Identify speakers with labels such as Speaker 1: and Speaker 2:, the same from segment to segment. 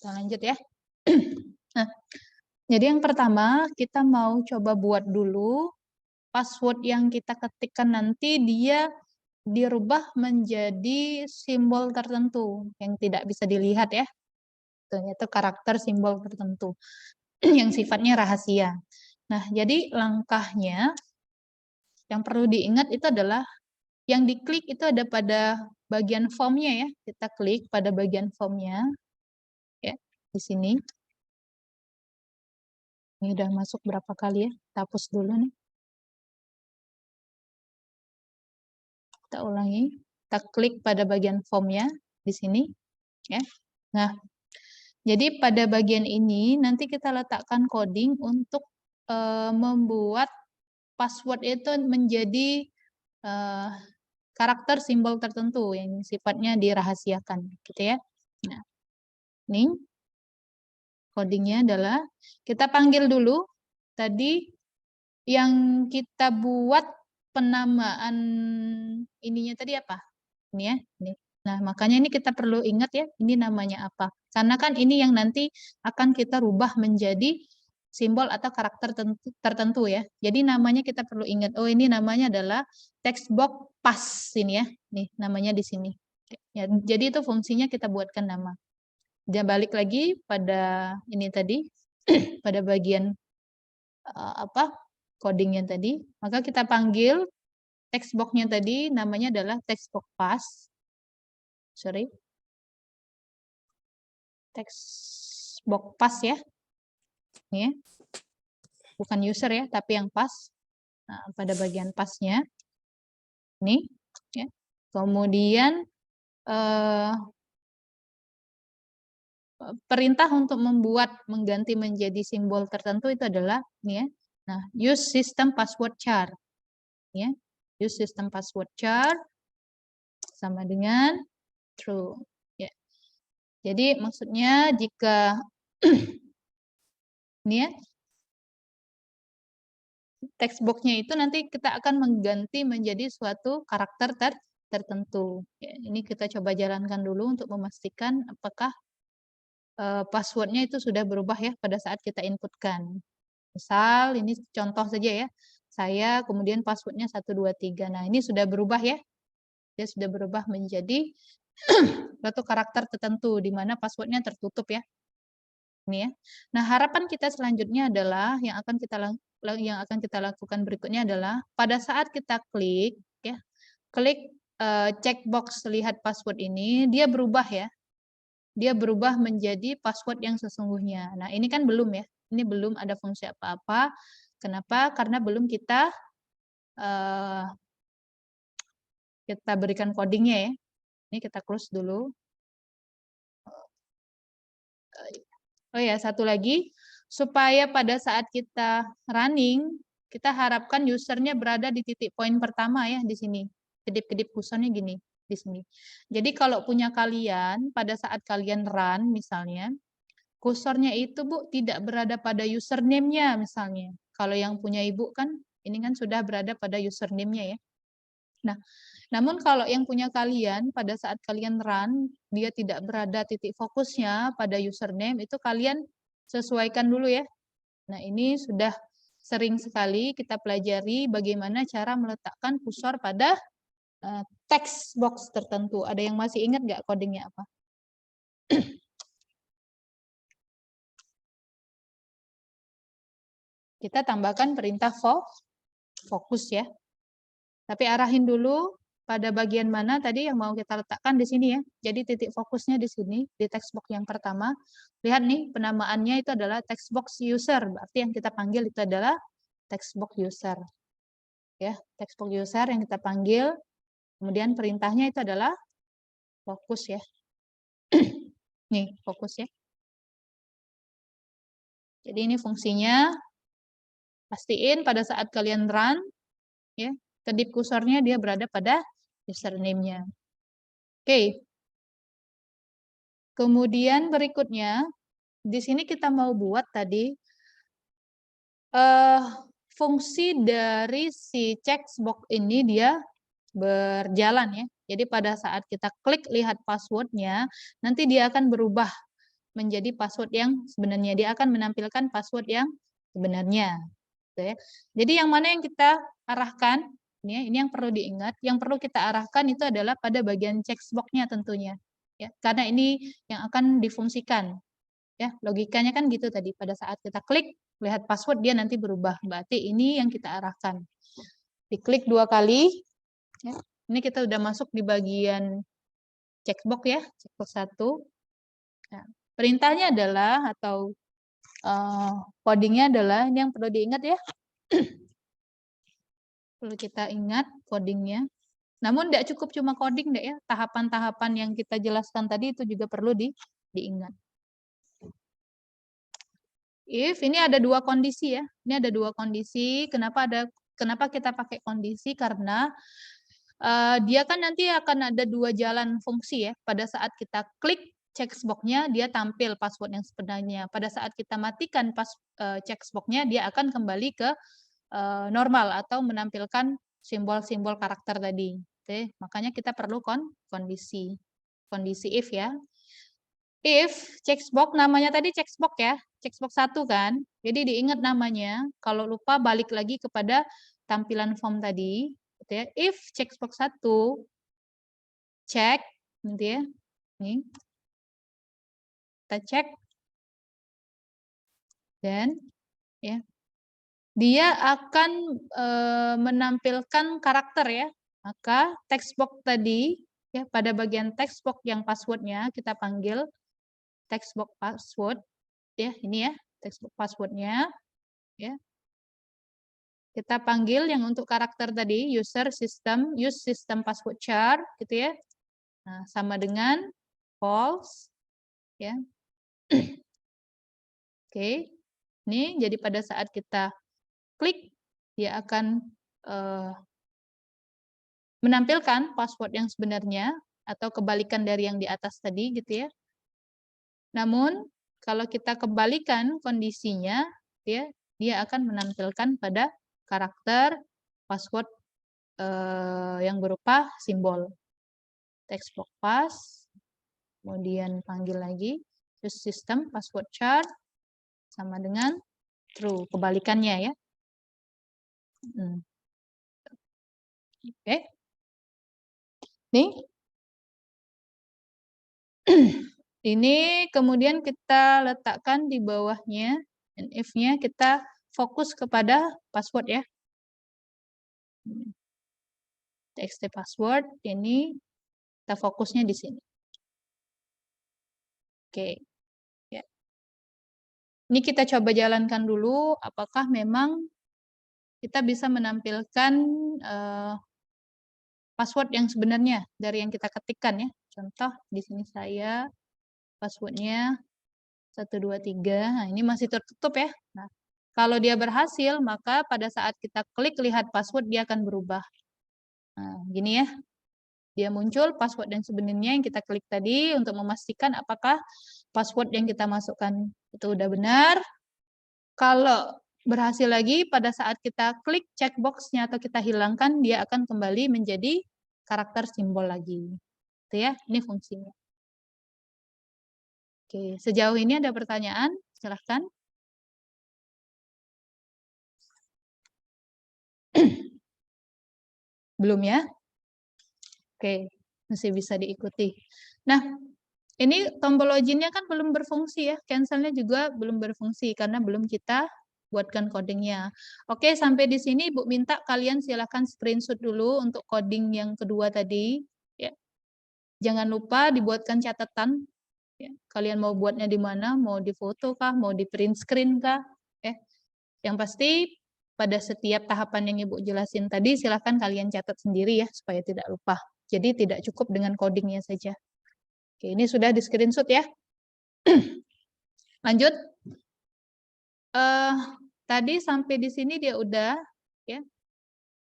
Speaker 1: Kita lanjut ya. Nah, jadi yang pertama kita mau coba buat dulu password yang kita ketikkan nanti dia dirubah menjadi simbol tertentu yang tidak bisa dilihat ya. Itu karakter simbol tertentu yang sifatnya rahasia. Nah, jadi langkahnya yang perlu diingat itu adalah yang diklik itu ada pada bagian formnya ya. Kita klik pada bagian formnya ya di sini. Ini udah masuk berapa kali ya? Kita hapus dulu nih. Kita ulangi. Kita klik pada bagian formnya di sini ya. Nah, jadi pada bagian ini nanti kita letakkan coding untuk membuat password itu menjadi karakter simbol tertentu yang sifatnya dirahasiakan gitu ya. Nah, ini codingnya adalah kita panggil dulu tadi yang kita buat penamaan ininya tadi apa? Ini ya, ini. Nah, makanya ini kita perlu ingat ya, ini namanya apa. Karena kan ini yang nanti akan kita rubah menjadi simbol atau karakter tertentu ya. Jadi namanya kita perlu ingat, oh ini namanya adalah text box pass ini ya. Nih, namanya di sini. Ya, jadi itu fungsinya kita buatkan nama. Dia balik lagi pada ini tadi, pada bagian codingnya tadi. Maka kita panggil text box-nya tadi namanya adalah text box pass. Sorry. Text box pass ya. Ini ya. Bukan user ya, tapi yang pas. Nah, pada bagian pasnya. Ini. Ya. Kemudian perintah untuk mengganti menjadi simbol tertentu itu adalah ini ya. Nah, use system password char. Ya. Use system password char sama dengan true. Ya. Jadi maksudnya jika ini ya, text box-nya itu nanti kita akan mengganti menjadi suatu karakter tertentu. Ya, ini kita coba jalankan dulu untuk memastikan apakah password-nya itu sudah berubah ya pada saat kita inputkan. Misal ini contoh saja ya. Saya kemudian password-nya 123. Nah, ini sudah berubah ya. Dia sudah berubah menjadi suatu karakter tertentu di mana password-nya tertutup ya. Ini ya. Nah, harapan kita selanjutnya adalah yang akan kita lakukan berikutnya adalah pada saat kita klik ya, klik checkbox lihat password ini, dia berubah ya. Dia berubah menjadi password yang sesungguhnya. Nah, ini kan belum ya. Ini belum ada fungsi apa-apa. Kenapa? Karena belum kita berikan codingnya ya. Ini kita close dulu. Oh ya, satu lagi. Supaya pada saat kita running, kita harapkan usernya berada di titik poin pertama ya, di sini. Kedip-kedip kursornya gini, di sini. Jadi kalau punya kalian, pada saat kalian run misalnya, kursornya itu Bu tidak berada pada username-nya misalnya. Kalau yang punya Ibu kan, ini kan sudah berada pada username-nya ya. Nah, namun kalau yang punya kalian, pada saat kalian run, dia tidak berada titik fokusnya pada username, itu kalian sesuaikan dulu ya. Nah, ini sudah sering sekali kita pelajari bagaimana cara meletakkan kursor pada text box tertentu. Ada yang masih ingat nggak codingnya apa? Kita tambahkan perintah fokus ya. Tapi arahin dulu pada bagian mana tadi yang mau kita letakkan di sini ya. Jadi titik fokusnya di sini, di text box yang pertama. Lihat nih, penamaannya itu adalah text box user. Berarti yang kita panggil itu adalah text box user. Ya, text box user yang kita panggil. Kemudian perintahnya itu adalah fokus ya. Nih, fokus ya. Jadi ini fungsinya. Pastiin pada saat kalian run, ya, kedip kursornya dia berada pada username-nya. Oke. Kemudian berikutnya, di sini kita mau buat tadi fungsi dari si checkbox ini dia berjalan ya. Jadi pada saat kita klik lihat passwordnya, nanti dia akan berubah menjadi password yang sebenarnya. Dia akan menampilkan password yang sebenarnya. Gitu ya. Jadi yang mana yang kita arahkan, ini yang perlu diingat, yang perlu kita arahkan itu adalah pada bagian checkbox-nya tentunya. Ya, karena ini yang akan difungsikan. Ya, logikanya kan gitu tadi. Pada saat kita klik, lihat password, dia nanti berubah. Berarti ini yang kita arahkan. Diklik 2 kali. Ya. Ini kita udah masuk di bagian checkbox ya, checkbox 1. Nah, perintahnya adalah atau codingnya adalah ini yang perlu diingat ya. Perlu kita ingat codingnya. Namun tidak cukup cuma coding deh ya, tahapan-tahapan yang kita jelaskan tadi itu juga perlu diingat. If ini ada 2 kondisi ya. Ini ada 2 kondisi. Kenapa kita pakai kondisi? Karena dia kan nanti akan ada 2 jalan fungsi ya. Pada saat kita klik checkbox-nya, dia tampil password yang sebenarnya. Pada saat kita matikan checkbox-nya, dia akan kembali ke normal atau menampilkan simbol-simbol karakter tadi. Oke, makanya kita perlu kondisi if ya. If checkbox namanya tadi checkbox ya, checkbox 1 kan. Jadi diingat namanya, kalau lupa balik lagi kepada tampilan form tadi, gitu ya. If checkbox 1 check gitu ya. Nih. Kita cek dan ya. Dia akan menampilkan karakter ya. Maka textbox tadi ya, pada bagian textbox yang passwordnya kita panggil textbox password ya, ini ya textbox passwordnya ya. Kita panggil yang untuk karakter tadi use system password char gitu ya. Nah, sama dengan false ya. Oke. Ini jadi pada saat kita klik dia akan menampilkan password yang sebenarnya atau kebalikan dari yang di atas tadi gitu ya. Namun kalau kita kembalikan kondisinya ya, dia akan menampilkan pada karakter password yang berupa simbol. Textbox pass, kemudian panggil lagi use system password char sama dengan true, kebalikannya ya. Oke. Nih. Ini kemudian kita letakkan di bawahnya, dan if-nya kita fokus kepada password ya. Txt password, ini kita fokusnya di sini. Oke. Ya. Ini kita coba jalankan dulu, apakah memang kita bisa menampilkan password yang sebenarnya dari yang kita ketikkan ya. Contoh di sini saya passwordnya 123. Nah, ini masih tertutup ya. Nah, kalau dia berhasil, maka pada saat kita klik lihat password dia akan berubah. Nah, gini ya. Dia muncul password yang sebenarnya yang kita klik tadi untuk memastikan apakah password yang kita masukkan itu udah benar. Kalau berhasil lagi pada saat kita klik checkbox-nya atau kita hilangkan, dia akan kembali menjadi karakter simbol lagi. Itu ya, ini fungsinya. Oke, sejauh ini ada pertanyaan? Silahkan. Belum ya? Oke, masih bisa diikuti. Nah, ini tombol loginnya kan belum berfungsi ya, cancelnya juga belum berfungsi karena belum kita buatkan codingnya. Oke, sampai di sini Ibu minta kalian silakan screenshot dulu untuk coding yang kedua tadi. Ya. Jangan lupa dibuatkan catatan. Ya. Kalian mau buatnya di mana, mau di foto kah, mau di print screen kah. Ya. Yang pasti pada setiap tahapan yang Ibu jelasin tadi, silakan kalian catat sendiri ya, supaya tidak lupa. Jadi tidak cukup dengan codingnya saja. Oke, ini sudah di screenshot ya. Lanjut. Tadi sampai di sini dia udah, ya.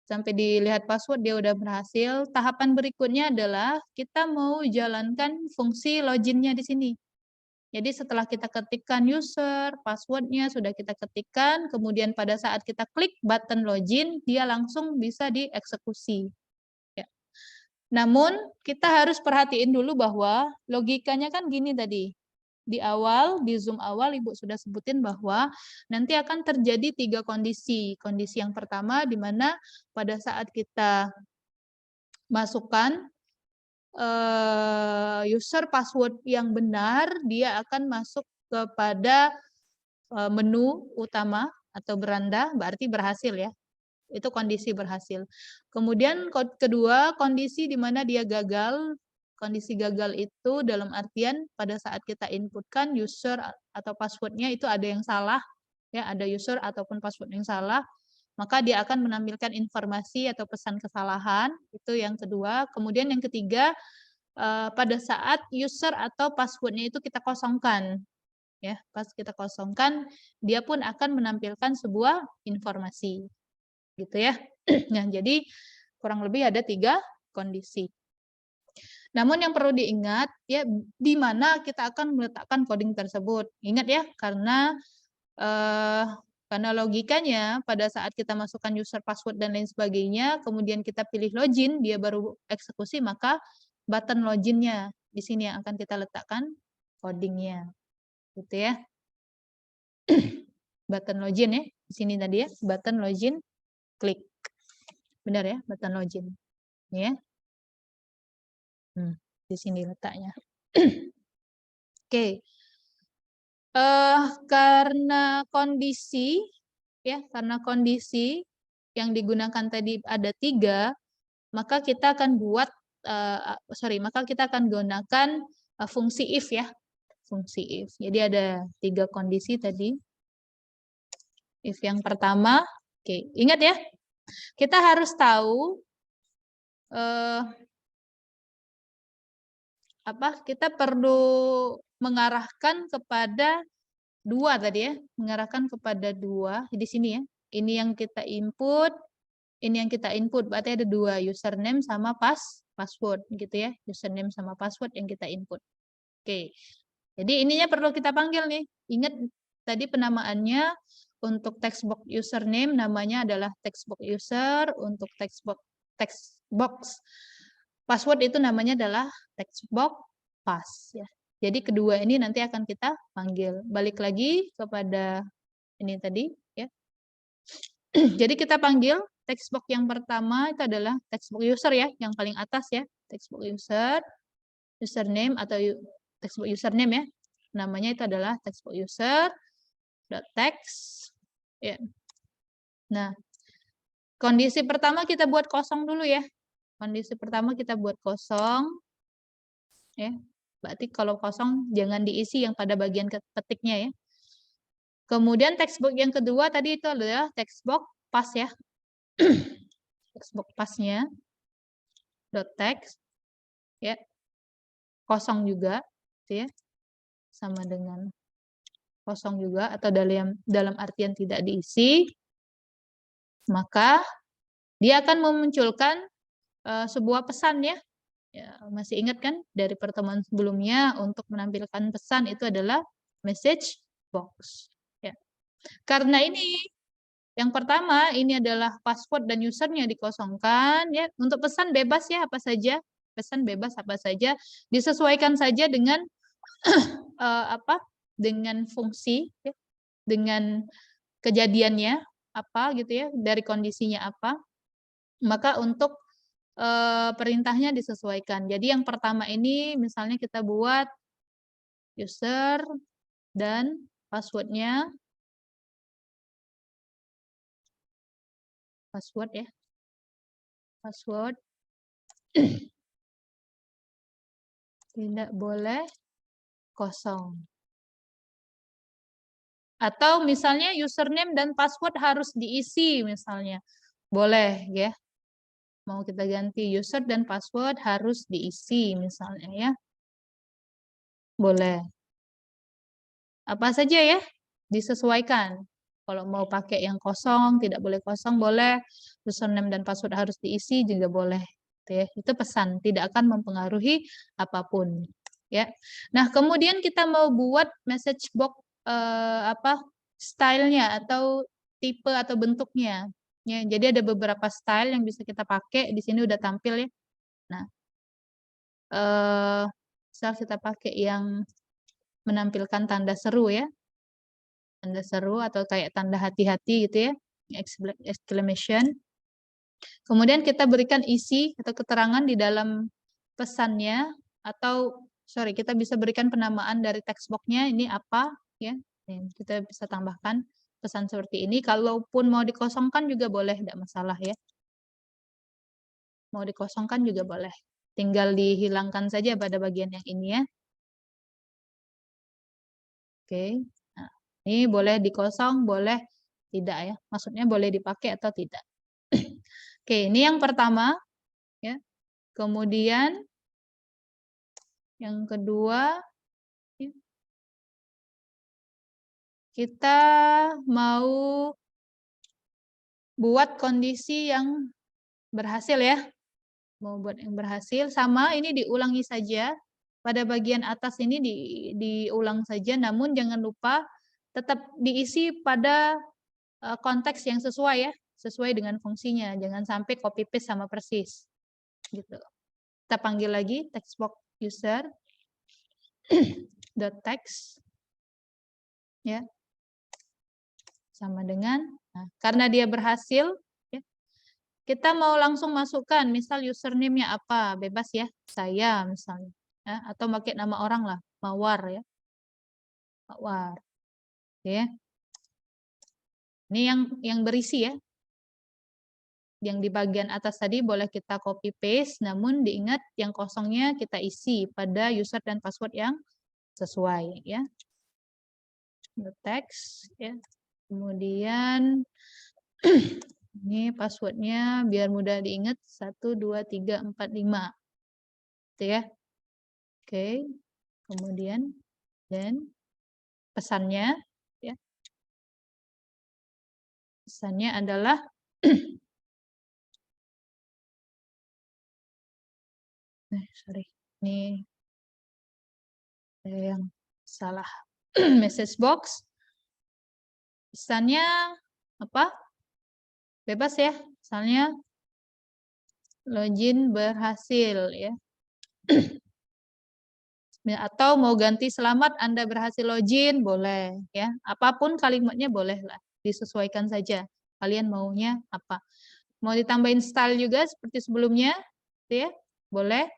Speaker 1: Sampai dilihat password dia udah berhasil. Tahapan berikutnya adalah kita mau jalankan fungsi loginnya di sini. Jadi setelah kita ketikkan user, passwordnya sudah kita ketikkan, kemudian pada saat kita klik button login, dia langsung bisa dieksekusi. Ya. Namun kita harus perhatiin dulu bahwa logikanya kan gini tadi. di awal, di Zoom awal Ibu sudah sebutin bahwa nanti akan terjadi 3 kondisi. Kondisi yang pertama di mana pada saat kita masukkan user password yang benar, dia akan masuk kepada menu utama atau beranda, berarti berhasil ya. Itu kondisi berhasil. Kemudian kedua, kondisi di mana dia gagal. Kondisi gagal itu dalam artian pada saat kita inputkan user atau passwordnya itu ada yang salah, ya ada user ataupun password yang salah, maka dia akan menampilkan informasi atau pesan kesalahan. Itu yang kedua. Kemudian yang ketiga, pada saat user atau passwordnya itu kita kosongkan, ya pas kita kosongkan, dia pun akan menampilkan sebuah informasi, gitu ya. Nah, jadi kurang lebih ada 3 kondisi. Namun yang perlu diingat ya di mana kita akan meletakkan coding tersebut. Ingat ya, karena logikanya pada saat kita masukkan user password dan lain sebagainya, kemudian kita pilih login, dia baru eksekusi, maka button login-nya di sini yang akan kita letakkan codingnya, gitu ya. Button login ya, di sini tadi ya, button login, klik. Benar ya, button login. Ya. Di sini letaknya. Oke. Karena kondisi ya, karena kondisi yang digunakan tadi ada 3, maka kita akan buat maka kita akan gunakan fungsi if ya. Fungsi if. Jadi ada 3 kondisi tadi. If yang pertama, oke, ingat ya. Kita harus tahu kita perlu mengarahkan kepada 2 tadi ya, mengarahkan kepada 2 di sini ya. Ini yang kita input, ini yang kita input, berarti ada 2, username sama password gitu ya. Username sama password yang kita input. Oke. Jadi ininya perlu kita panggil nih. Ingat tadi penamaannya untuk textbox username namanya adalah textbox user, untuk textbox password itu namanya adalah textbox pass ya. Jadi kedua ini nanti akan kita panggil. Balik lagi kepada ini tadi ya. Jadi kita panggil textbox yang pertama itu adalah textbox user ya, yang paling atas ya. Textbox user, username atau textbox username ya. Namanya itu adalah textbox user.text ya. Nah, kondisi pertama kita buat kosong dulu ya. Kondisi pertama kita buat kosong. Ya. Berarti kalau kosong jangan diisi yang pada bagian ketiknya ya. Kemudian textbox yang kedua tadi itu adalah textbox pass ya. Textbox passnya .text ya. Kosong juga gitu ya. Sama dengan kosong juga atau dalam artian tidak diisi. Maka dia akan memunculkan sebuah pesan ya. Ya, masih ingat kan dari pertemuan sebelumnya untuk menampilkan pesan itu adalah message box. Ya. Karena ini yang pertama ini adalah password dan usernya dikosongkan ya. Untuk pesan bebas ya apa saja, pesan bebas apa saja, disesuaikan saja dengan dengan fungsi ya, dengan kejadiannya apa gitu ya, dari kondisinya apa. Maka untuk perintahnya disesuaikan. Jadi yang pertama ini misalnya kita buat user dan passwordnya, password ya, password tidak boleh kosong. Atau misalnya username dan password harus diisi misalnya, boleh ya. Mau kita ganti user dan password harus diisi misalnya ya. Boleh. Apa saja ya, disesuaikan. Kalau mau pakai yang kosong, tidak boleh kosong, boleh. Username dan password harus diisi juga boleh. Itu pesan, tidak akan mempengaruhi apapun. Ya. Nah, kemudian kita mau buat message box stylenya atau tipe atau bentuknya. Ya, jadi ada beberapa style yang bisa kita pakai. Di sini udah tampil ya. Nah, misal kita pakai yang menampilkan tanda seru ya. Tanda seru atau kayak tanda hati-hati gitu ya. Exclamation. Kemudian kita berikan isi atau keterangan di dalam pesannya atau sorry kita bisa berikan penamaan dari text box-nya ini apa ya. Kita bisa tambahkan pesan seperti ini. Kalaupun mau dikosongkan juga boleh, tidak masalah ya. Mau dikosongkan juga boleh. Tinggal dihilangkan saja pada bagian yang ini ya. Oke. Nah, ini boleh dikosong, boleh tidak ya. Maksudnya boleh dipakai atau tidak. Oke, ini yang pertama ya. Kemudian yang kedua ya, kita mau buat kondisi yang berhasil ya. Mau buat yang berhasil sama ini diulangi saja. Pada bagian atas ini diulang saja, namun jangan lupa tetap diisi pada konteks yang sesuai ya, sesuai dengan fungsinya. Jangan sampai copy paste sama persis. Gitu. Kita panggil lagi textbox user dot text ya. Sama dengan karena dia berhasil ya, kita mau langsung masukkan misal username-nya apa, bebas ya, saya misalnya. Ya, atau pakai nama orang lah, Mawar ya. Mawar. Ya. Ini yang berisi ya. Yang di bagian atas tadi boleh kita copy paste, namun diingat yang kosongnya kita isi pada user dan password yang sesuai ya. The text ya. Kemudian ini passwordnya biar mudah diingat 1 2 3 4 5. Gitu ya. Oke. Kemudian dan pesannya ya. Pesannya adalah sorry. Ini yang salah. Message box. Pesannya apa? Bebas ya. Misalnya login berhasil ya. Atau mau ganti selamat Anda berhasil login, boleh ya. Apapun kalimatnya boleh lah, disesuaikan saja. Kalian maunya apa? Mau ditambahin style juga seperti sebelumnya, ya, boleh.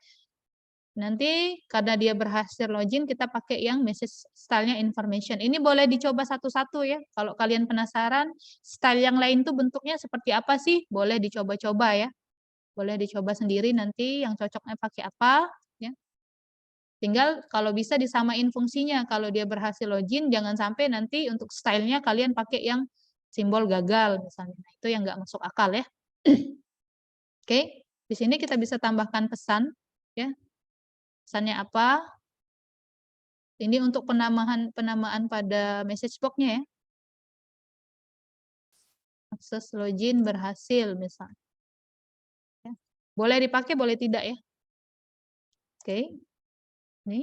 Speaker 1: Nanti karena dia berhasil login, kita pakai yang message stylenya information. Ini boleh dicoba satu-satu ya. Kalau kalian penasaran, style yang lain tuh bentuknya seperti apa sih? Boleh dicoba-coba ya. Boleh dicoba sendiri nanti yang cocoknya pakai apa. Ya. Tinggal kalau bisa disamain fungsinya. Kalau dia berhasil login, jangan sampai nanti untuk stylenya kalian pakai yang simbol gagal misalnya. Nah, itu yang nggak masuk akal ya. Oke, di sini kita bisa tambahkan pesan. Ya. Pesannya apa? Ini untuk penamaan pada message box-nya ya. Akses login berhasil misalnya. Ya. Boleh dipakai, boleh tidak ya. Oke. Ini.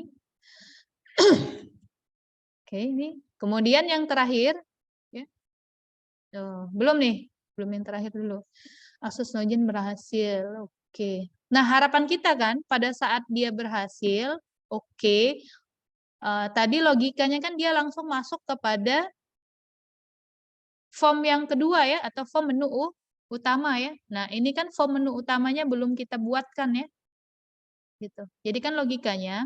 Speaker 1: Oke, ini. Kemudian yang terakhir, ya. Belum nih, belum yang terakhir dulu. Akses login berhasil, oke. Nah harapan kita kan pada saat dia berhasil, oke. Tadi logikanya kan dia langsung masuk kepada form yang kedua ya, atau form menu utama ya. Nah ini kan form menu utamanya belum kita buatkan ya. Gitu. Jadi kan logikanya,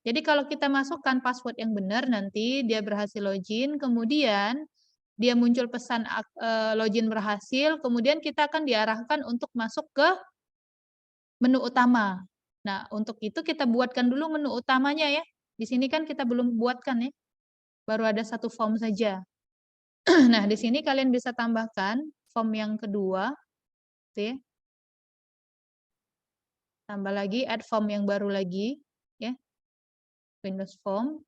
Speaker 1: jadi kalau kita masukkan password yang benar nanti dia berhasil login, kemudian dia muncul pesan login berhasil, kemudian kita akan diarahkan untuk masuk ke menu utama. Nah, untuk itu kita buatkan dulu menu utamanya ya. Di sini kan kita belum buatkan ya. Baru ada satu form saja. Nah, di sini kalian bisa tambahkan form yang kedua. Gitu ya. Tambah lagi, add form yang baru lagi. Ya. Windows Form.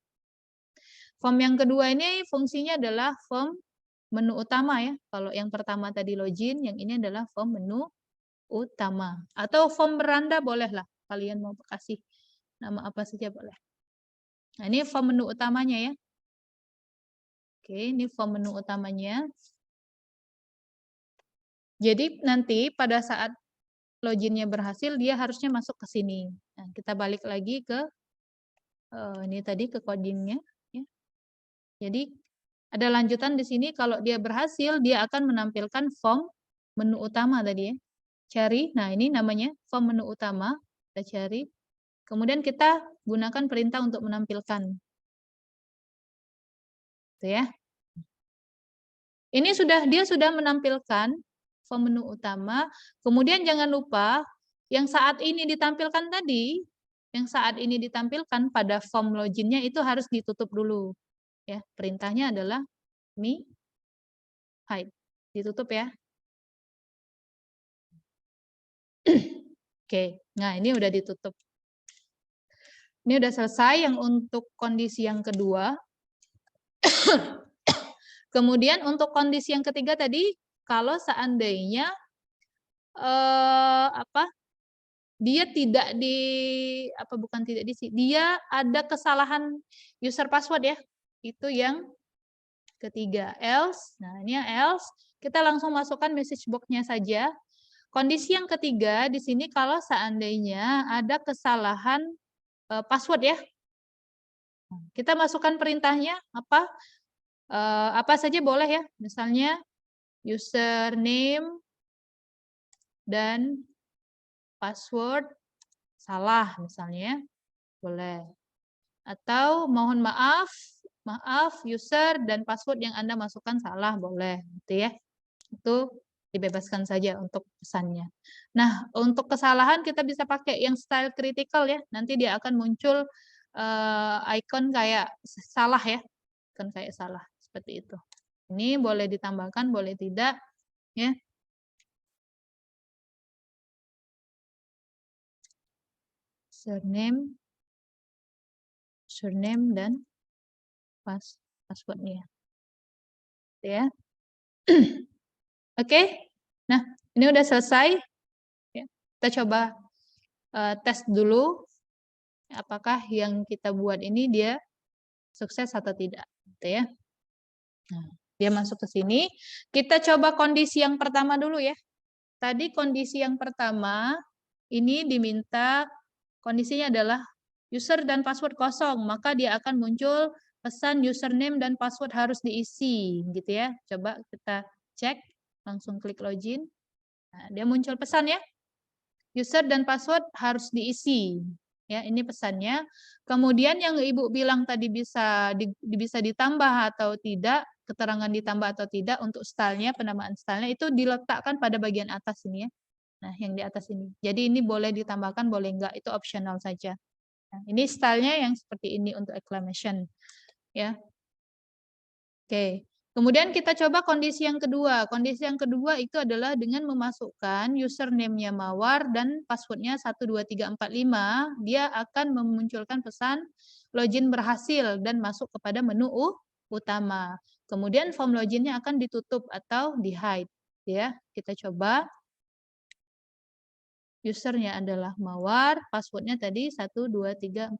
Speaker 1: Form yang kedua ini fungsinya adalah form menu utama ya. Kalau yang pertama tadi login, yang ini adalah form menu utama. Atau form beranda bolehlah. Kalian mau kasih nama apa saja boleh. Nah, ini form menu utamanya ya. Oke, ini form menu utamanya. Jadi nanti pada saat loginnya berhasil, dia harusnya masuk ke sini. Nah, kita balik lagi ke ini tadi ke codingnya. Ya. Jadi ada lanjutan di sini kalau dia berhasil dia akan menampilkan form menu utama tadi ya. Cari, nah ini namanya form menu utama, kita cari. Kemudian kita gunakan perintah untuk menampilkan. Gitu ya. Ini dia sudah menampilkan form menu utama. Kemudian jangan lupa yang saat ini ditampilkan tadi, yang saat ini ditampilkan pada form loginnya itu harus ditutup dulu. Ya, perintahnya adalah me hide. Ditutup ya. Oke, nah ini udah ditutup. Ini udah selesai yang untuk kondisi yang kedua. Kemudian untuk kondisi yang ketiga tadi, kalau seandainya dia tidak bukan tidak dia ada kesalahan user password ya. Itu yang ketiga, else. Nah, ini yang else, kita langsung masukkan message box-nya saja. Kondisi yang ketiga di sini kalau seandainya ada kesalahan password ya. Kita masukkan perintahnya apa saja boleh ya. Misalnya username dan password salah misalnya, boleh. Atau mohon maaf user dan password yang Anda masukkan salah, boleh gitu ya. Itu dibebaskan saja untuk pesannya. Nah, untuk kesalahan kita bisa pakai yang style critical ya. Nanti dia akan muncul icon kayak salah ya. Icon kayak salah seperti itu. Ini boleh ditambahkan, boleh tidak ya. Surname dan passwordnya. Ya. Oke. Nah, ini udah selesai. Ya. Kita coba tes dulu apakah yang kita buat ini dia sukses atau tidak, gitu ya. Nah, dia masuk ke sini. Kita coba kondisi yang pertama dulu ya. Tadi kondisi yang pertama ini diminta kondisinya adalah user dan password kosong, maka dia akan muncul pesan username dan password harus diisi, gitu ya. Coba kita cek, langsung klik login. Nah, dia muncul pesan ya. User dan password harus diisi. Ya, ini pesannya. Kemudian yang Ibu bilang tadi bisa ditambah atau tidak, keterangan ditambah atau tidak untuk stylenya, penamaan stylenya itu diletakkan pada bagian atas ini ya. Nah, yang di atas ini. Jadi ini boleh ditambahkan, boleh enggak, itu optional saja. Nah, ini stylenya yang seperti ini untuk exclamation. Ya. Oke. Kemudian kita coba kondisi yang kedua. Kondisi yang kedua itu adalah dengan memasukkan username-nya Mawar dan password-nya 12345, dia akan memunculkan pesan login berhasil dan masuk kepada menu utama. Kemudian form login-nya akan ditutup atau di-hide. Ya, kita coba. Usernya adalah Mawar, password-nya tadi 12345.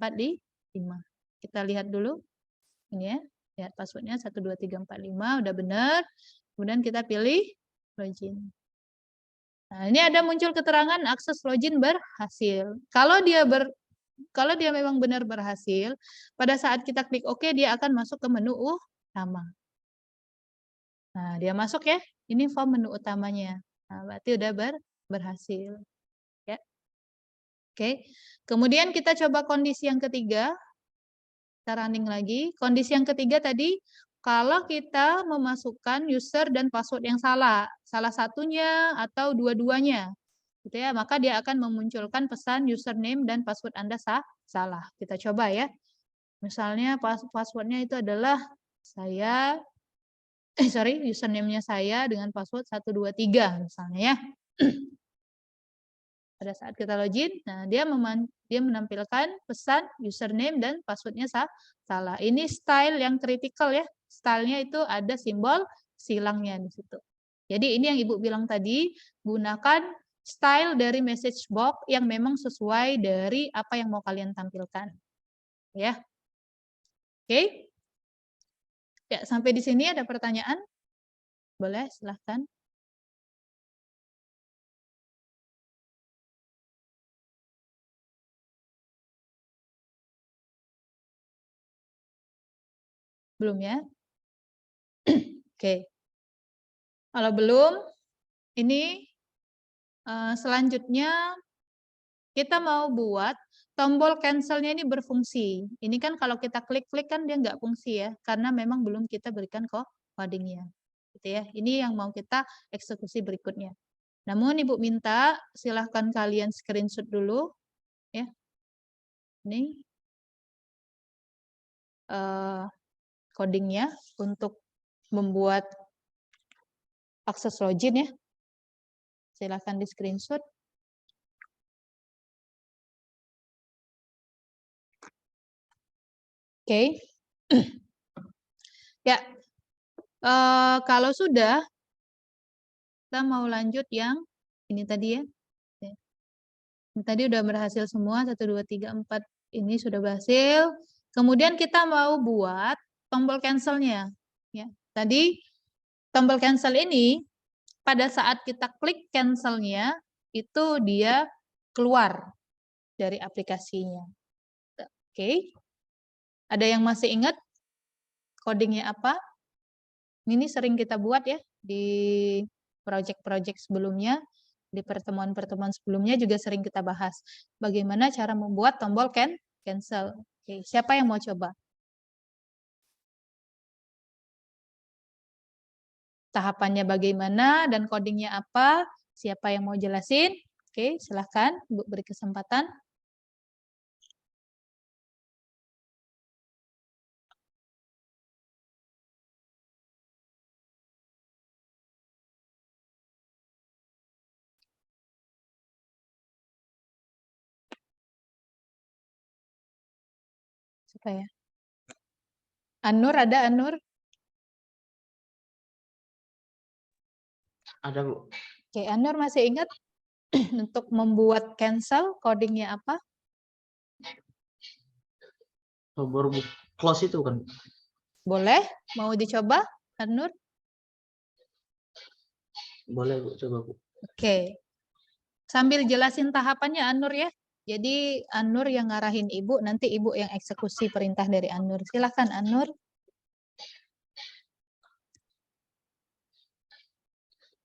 Speaker 1: Kita lihat dulu. Ini ya. Ya, passwordnya 12345 udah benar. Kemudian kita pilih login. Nah, ini ada muncul keterangan akses login berhasil. Kalau dia memang benar berhasil, pada saat kita klik OK dia akan masuk ke menu utama. Nah, dia masuk ya. Ini form menu utamanya. Nah, berarti udah berhasil. Ya. Oke. Kemudian kita coba kondisi yang ketiga. Kita running lagi. Kondisi yang ketiga tadi, kalau kita memasukkan user dan password yang salah satunya atau dua-duanya, gitu ya, maka dia akan memunculkan pesan username dan password Anda salah. Kita coba ya. Misalnya passwordnya itu adalah username-nya saya dengan password 123 misalnya ya. Pada saat kita login, nah dia menampilkan pesan username dan passwordnya salah. Ini style yang kritikal ya. Stylenya itu ada simbol silangnya di situ. Jadi ini yang Ibu bilang tadi, gunakan style dari message box yang memang sesuai dari apa yang mau kalian tampilkan. Ya. Oke. Ya, sampai di sini ada pertanyaan? Boleh, silahkan. Belum ya? Oke. Kalau belum, ini selanjutnya kita mau buat tombol cancel-nya ini berfungsi. Ini kan kalau kita klik-klik kan dia nggak fungsi ya, karena memang belum kita berikan coding-nya. Gitu ya. Ini yang mau kita eksekusi berikutnya. Namun Ibu minta silahkan kalian screenshot dulu ya. Ini codingnya untuk membuat akses login ya. Silahkan di screenshot. Oke. Ya, kalau sudah, kita mau lanjut yang ini tadi ya. Ini tadi udah berhasil semua, 1, 2, 3, 4 ini sudah berhasil. Kemudian kita mau buat tombol cancel-nya. Ya. Tadi tombol cancel ini, pada saat kita klik cancel-nya, itu dia keluar dari aplikasinya. Oke. Ada yang masih ingat codingnya apa? Ini sering kita buat ya di project-project sebelumnya, di pertemuan-pertemuan sebelumnya juga sering kita bahas. Bagaimana cara membuat tombol cancel. Oke, siapa yang mau coba? Tahapannya bagaimana dan codingnya apa? Siapa yang mau jelasin? Oke, silahkan Ibu beri kesempatan. Supaya Anur ada Anur?
Speaker 2: Ada, Bu.
Speaker 1: Oke, Anur masih ingat untuk membuat cancel codingnya apa?
Speaker 2: Tombol close itu kan.
Speaker 1: Boleh? Mau dicoba, Anur?
Speaker 2: Boleh, Bu, coba, Bu.
Speaker 1: Oke. Sambil jelasin tahapannya Anur ya. Jadi Anur yang ngarahin Ibu, nanti Ibu yang eksekusi perintah dari Anur. Silahkan Anur.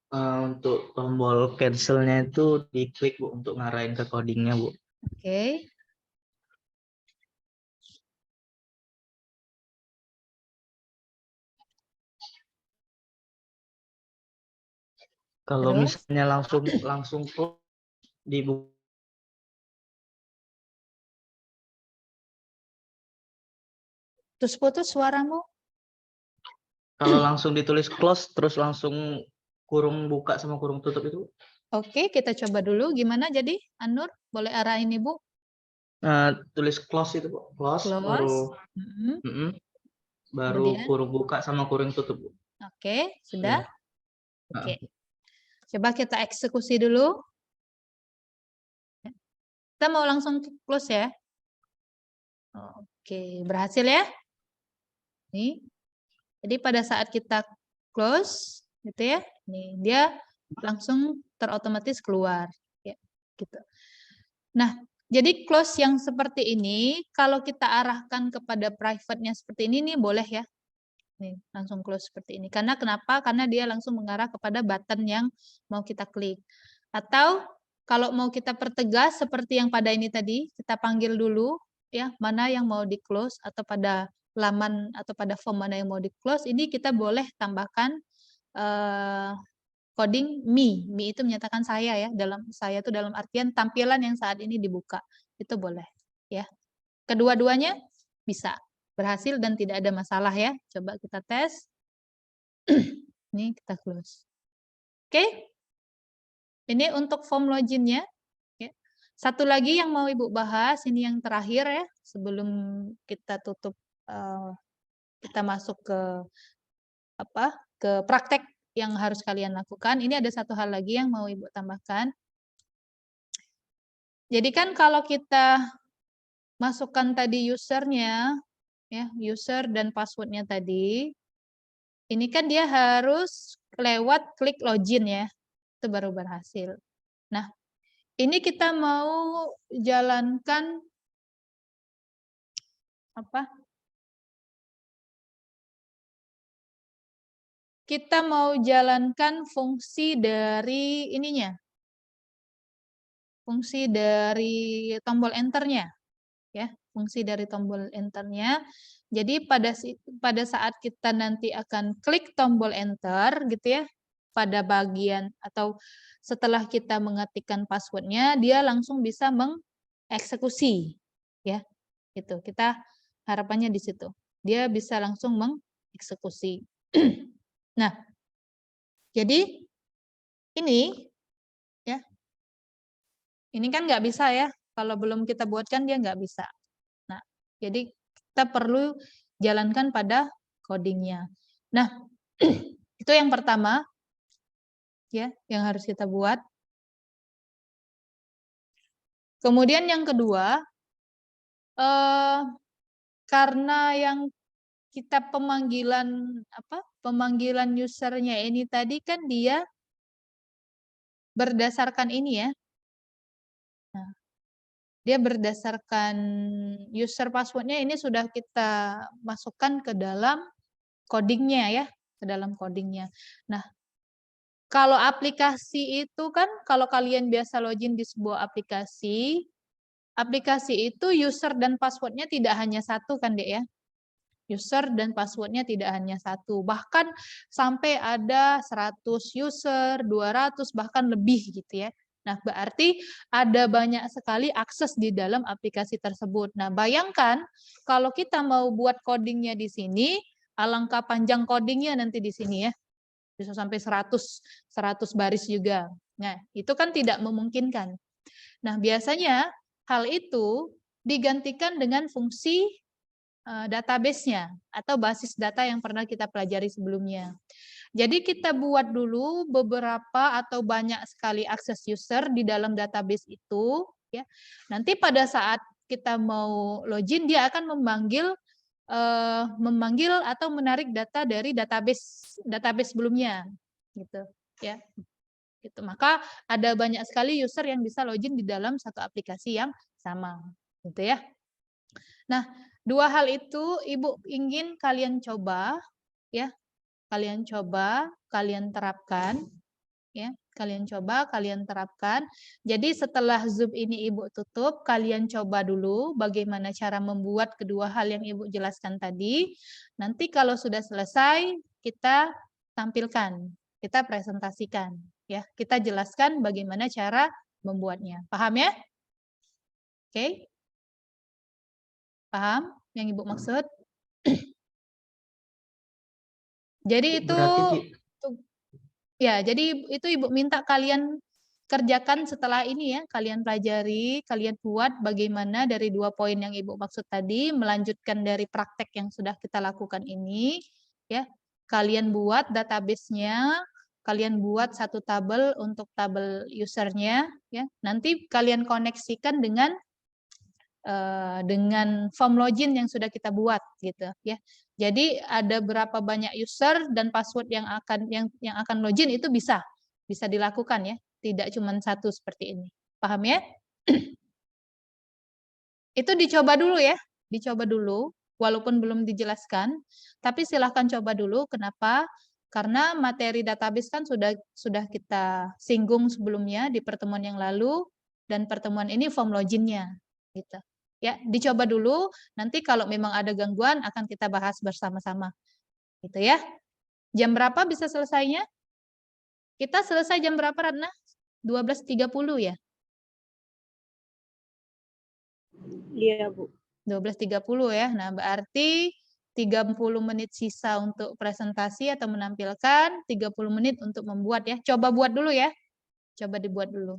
Speaker 2: Untuk tombol cancel-nya itu diklik, Bu, untuk ngarahin ke codingnya, Bu.
Speaker 1: Oke.
Speaker 2: Kalau
Speaker 1: Terus?
Speaker 2: misalnya langsung dibuka.
Speaker 1: Terus putus suaramu.
Speaker 2: Kalau langsung ditulis close terus langsung kurung buka sama kurung tutup itu.
Speaker 1: Oke, kita coba dulu. Gimana jadi Anur? Boleh arahin Ibu?
Speaker 2: Tulis close itu, Bu. Close
Speaker 1: Close.
Speaker 2: baru
Speaker 1: Kemudian,
Speaker 2: kurung buka sama kurung tutup, Bu.
Speaker 1: oke, sudah.
Speaker 2: Ya.
Speaker 1: Oke. Coba kita eksekusi dulu. Kita mau langsung close ya. Oke, berhasil ya. Nih. Jadi pada saat kita close, gitu ya, nih dia langsung terotomatis keluar, ya, gitu. Nah, jadi close yang seperti ini, kalau kita arahkan kepada private-nya seperti ini, nih boleh ya, nih langsung close seperti ini. Karena kenapa? Karena dia langsung mengarah kepada button yang mau kita klik. Atau kalau mau kita pertegas seperti yang pada ini tadi, kita panggil dulu, ya mana yang mau di close atau pada laman atau pada form mana yang mau di close, ini kita boleh tambahkan coding me. Me itu menyatakan saya ya, saya itu dalam artian tampilan yang saat ini dibuka. Itu boleh ya. Kedua-duanya bisa berhasil dan tidak ada masalah ya. Coba kita tes. Ini kita close. Oke. Ini untuk form login-nya. Satu lagi yang mau Ibu bahas, ini yang terakhir ya, sebelum kita tutup, kita masuk ke praktek yang harus kalian lakukan. Ini ada satu hal lagi yang mau Ibu tambahkan. Jadi kan kalau kita masukkan tadi usernya, ya user dan passwordnya tadi, ini kan dia harus lewat klik login ya, itu baru berhasil. Nah, ini kita mau jalankan kita mau jalankan fungsi dari ininya. Fungsi dari tombol enternya, ya, fungsi dari tombol enternya. Jadi pada saat kita nanti akan klik tombol enter gitu ya, pada bagian atau setelah kita mengetikkan passwordnya, dia langsung bisa mengeksekusi, ya, gitu. Kita harapannya di situ. Dia bisa langsung mengeksekusi. Nah, jadi ini, ya, ini kan nggak bisa ya, kalau belum kita buatkan dia nggak bisa. Nah, jadi kita perlu jalankan pada codingnya. Nah, itu yang pertama, ya, yang harus kita buat. Kemudian yang kedua, karena yang kita pemanggilan usernya ini tadi kan dia berdasarkan ini ya. Nah, dia berdasarkan user passwordnya ini sudah kita masukkan ke dalam codingnya ya, ke dalam codingnya. Nah, kalau aplikasi itu kan, kalau kalian biasa login di sebuah aplikasi, aplikasi itu user dan passwordnya tidak hanya satu kan Dek ya. User dan passwordnya tidak hanya satu, bahkan sampai ada 100 user, 200, bahkan lebih gitu ya. Nah, berarti ada banyak sekali akses di dalam aplikasi tersebut. Nah, bayangkan kalau kita mau buat codingnya di sini, alangkah panjang codingnya nanti di sini ya. Bisa sampai 100 baris juga. Nah, itu kan tidak memungkinkan. Nah, biasanya hal itu digantikan dengan fungsi database-nya atau basis data yang pernah kita pelajari sebelumnya. Jadi kita buat dulu beberapa atau banyak sekali akses user di dalam database itu, ya. Nanti pada saat kita mau login, dia akan memanggil atau menarik data dari database sebelumnya, gitu, ya. Gitu. Maka ada banyak sekali user yang bisa login di dalam satu aplikasi yang sama, gitu ya. Nah, dua hal itu Ibu ingin kalian coba, ya, kalian coba, kalian terapkan, ya, kalian coba, kalian terapkan. Jadi setelah Zoom ini Ibu tutup, kalian coba dulu bagaimana cara membuat kedua hal yang Ibu jelaskan tadi. Nanti kalau sudah selesai, kita tampilkan, kita presentasikan, ya, kita jelaskan bagaimana cara membuatnya. Paham ya? Oke? Paham yang Ibu maksud? Jadi itu
Speaker 2: Berarti
Speaker 1: ya, jadi itu Ibu minta kalian kerjakan setelah ini ya, kalian pelajari, kalian buat bagaimana dari 2 poin yang Ibu maksud tadi, melanjutkan dari praktek yang sudah kita lakukan ini, ya. Kalian buat database-nya, kalian buat satu tabel untuk tabel usernya, ya. Nanti kalian koneksikan dengan form login yang sudah kita buat gitu ya. Jadi ada berapa banyak user dan password yang akan login itu bisa dilakukan ya, tidak cuma satu seperti ini. Paham ya? Itu dicoba dulu ya, dicoba dulu walaupun belum dijelaskan, tapi silahkan coba dulu. Kenapa? Karena materi database kan sudah kita singgung sebelumnya di pertemuan yang lalu, dan pertemuan ini form login-nya gitu. Ya, dicoba dulu, nanti kalau memang ada gangguan akan kita bahas bersama-sama. Gitu ya. Jam berapa bisa selesainya? Kita selesai jam berapa, Ratna? 12.30 ya?
Speaker 3: Iya, Bu.
Speaker 1: 12.30 ya. Nah, berarti 30 menit sisa untuk presentasi atau menampilkan, 30 menit untuk membuat ya. Coba buat dulu ya. Coba dibuat dulu.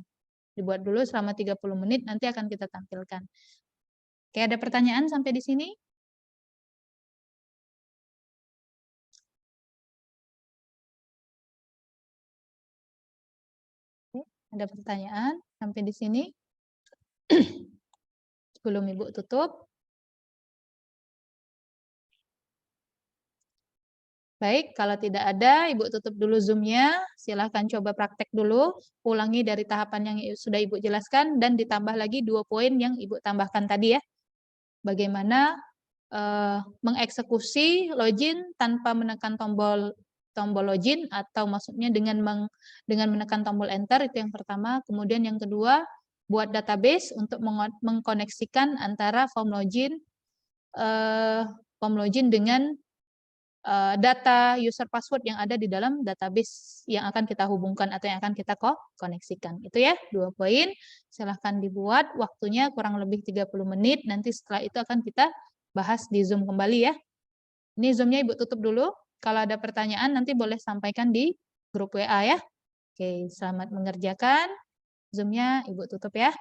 Speaker 1: Dibuat dulu selama 30 menit, nanti akan kita tampilkan. Oke, ada pertanyaan sampai di sini? Oke, ada pertanyaan sampai di sini? Sebelum Ibu tutup. Baik, kalau tidak ada, Ibu tutup dulu Zoom-nya. Silahkan coba praktek dulu. Ulangi dari tahapan yang sudah Ibu jelaskan, dan ditambah lagi 2 poin yang Ibu tambahkan tadi ya. Bagaimana mengeksekusi login tanpa menekan tombol tombol login atau maksudnya dengan menekan tombol enter, itu yang pertama. Kemudian yang kedua, buat database untuk mengkoneksikan antara form login dengan data user password yang ada di dalam database yang akan kita hubungkan atau yang akan kita koneksikan. Itu ya, 2 poin. Silahkan dibuat, waktunya kurang lebih 30 menit. Nanti setelah itu akan kita bahas di Zoom kembali ya. Ini Zoom-nya Ibu tutup dulu. Kalau ada pertanyaan nanti boleh sampaikan di grup WA ya. Oke, selamat mengerjakan. Zoom-nya Ibu tutup ya.